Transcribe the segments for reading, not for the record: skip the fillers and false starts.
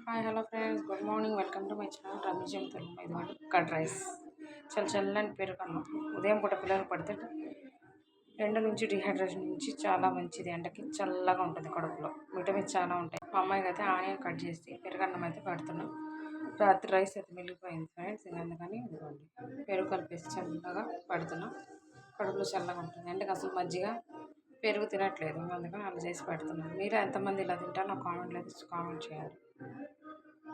Hi hello friends, good morning. Welcome to my channel Ramesh Telugu. ఇదిగోండి curd rice, చాలా చల్లని పెరుగన్నం. ఉదయం పూట పిల్లలు పడితే ఎండ నుంచి డిహైడ్రేషన్ నుంచి చాలా మంచిది. ఎండకి చల్లగా ఉంటుంది, కడుపులో విటమిన్స్ చాలా ఉంటాయి. మా అమ్మాయికి అయితే ఆనియన్ కట్ చేసి పెరుగన్నం అయితే పెడుతున్నాం. రాత్రి రైస్ అయితే మిగిలిపోయింది ఫ్రెండ్స్, అందుకని ఇదిగోండి పెరుగు కలిపేసి చల్లగా పెడుతున్నాం. కడుపులో చల్లగా ఉంటుంది. ఎండకి అసలు మజ్జిగ పెరుగు తినట్లేదు, అందుకని అలా చేసి పెడుతున్నాను. మీరు ఎంతమంది ఇలా తింటారో నాకు కామెంట్లో అయితే కామెంట్ చేయాలి.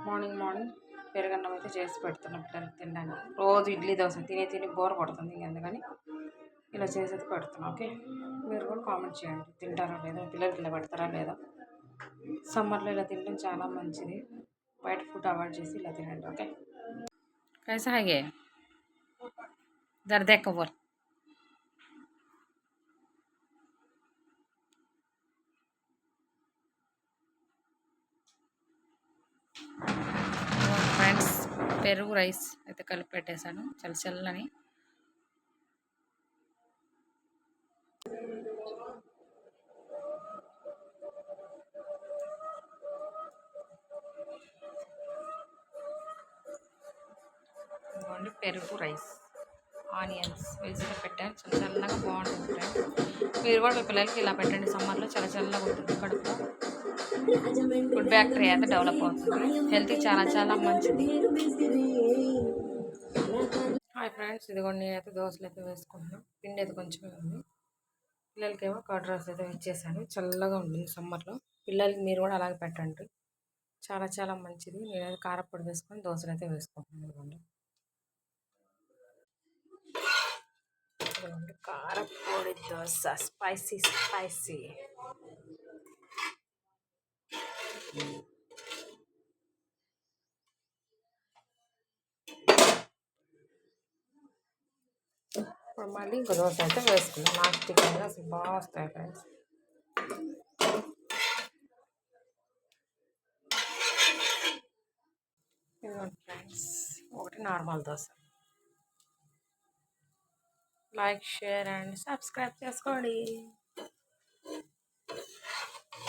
మార్నింగ్ పెరుగన్నం అయితే చేసి పెడుతున్నాం పిల్లలకి తినడానికి. రోజు ఇడ్లీ దోశ తిని బోర్ కొడుతుంది, అందుకని ఇలా చేసేది పెడుతున్నాం. ఓకే, మీరు కూడా కామెంట్ చేయండి, తింటారా లేదా, పిల్లలకి ఇలా పెడతారా లేదా. సమ్మర్లో ఇలా తినడం చాలా మంచిది. బయట ఫుడ్ అవాయిడ్ చేసి ఇలా తినండి. ఓకే, कैसा है ये दर्द कवर. ఫ్రెండ్స్, పెరుగు రైస్ అయితే కలిపి పెట్టేశాను చల్లని. పెరుగు రైస్ ఆనియన్స్ వేసి పెట్టాను, చల్లగా బాగుంటుంది ఫ్రెండ్స్. మీరు కూడా మీ పిల్లలకి ఇలా పెట్టండి. సమ్మర్లో చల్లగా ఉంటుంది, కడుపు గుడ్ బ్యాక్టీరియా అయితే డెవలప్ అవుతుంది. హెల్త్కి చాలా మంచిది. హాయ్ ఫ్రెండ్స్, ఇదిగోండి నేనైతే దోశలు అయితే వేసుకుంటున్నాను. పిండి అయితే కొంచెమే ఉంది. పిల్లలకేమో కర్డ్ రైస్ అయితే ఇచ్చేసాను. చల్లగా ఉంటుంది సమ్మర్లో. పిల్లలకి మీరు కూడా అలాగే పెట్టండి, చాలా మంచిది. నేనైతే కారపొడి వేసుకొని దోశలు అయితే వేసుకుంటున్నాను. ఇదిగోండి కారపొడి దోశ, స్పైసీ. ఇప్పుడు మళ్ళీ ఇంకో దోశ అయితే వేసుకున్నాం. నాకు టిఫిన్ అసలు బాగా వస్తాయి ఫ్రెండ్స్. ఇదిగోండి ఫ్రెండ్స్, ఒకటి normal dosa. Like, share and subscribe చేసుకోండి.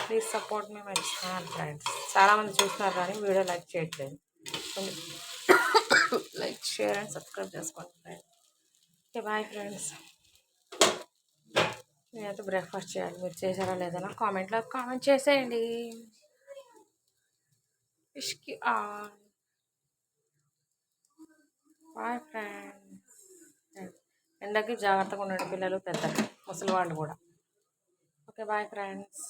Please support me my channel friends. చాలామంది చూస్తున్నారు కానీ వీడియో లైక్ చేయట్లేదు. లైక్, షేర్ అండ్ సబ్స్క్రైబ్ చేసుకోండి ఫ్రెండ్స్. Okay, bye friends. నేనైతే బ్రేక్ఫాస్ట్ చేయాలి. మీరు చేశారా లేదా నాకు కామెంట్లో కామెంట్ చేసేయండి. ఫిష్కి బాయ్ ఫ్రెండ్స్. ఎండకి జాగ్రత్తగా ఉండండి, పిల్లలు, పెద్దలు, ముసలి వాళ్ళు కూడా. Okay, bye friends.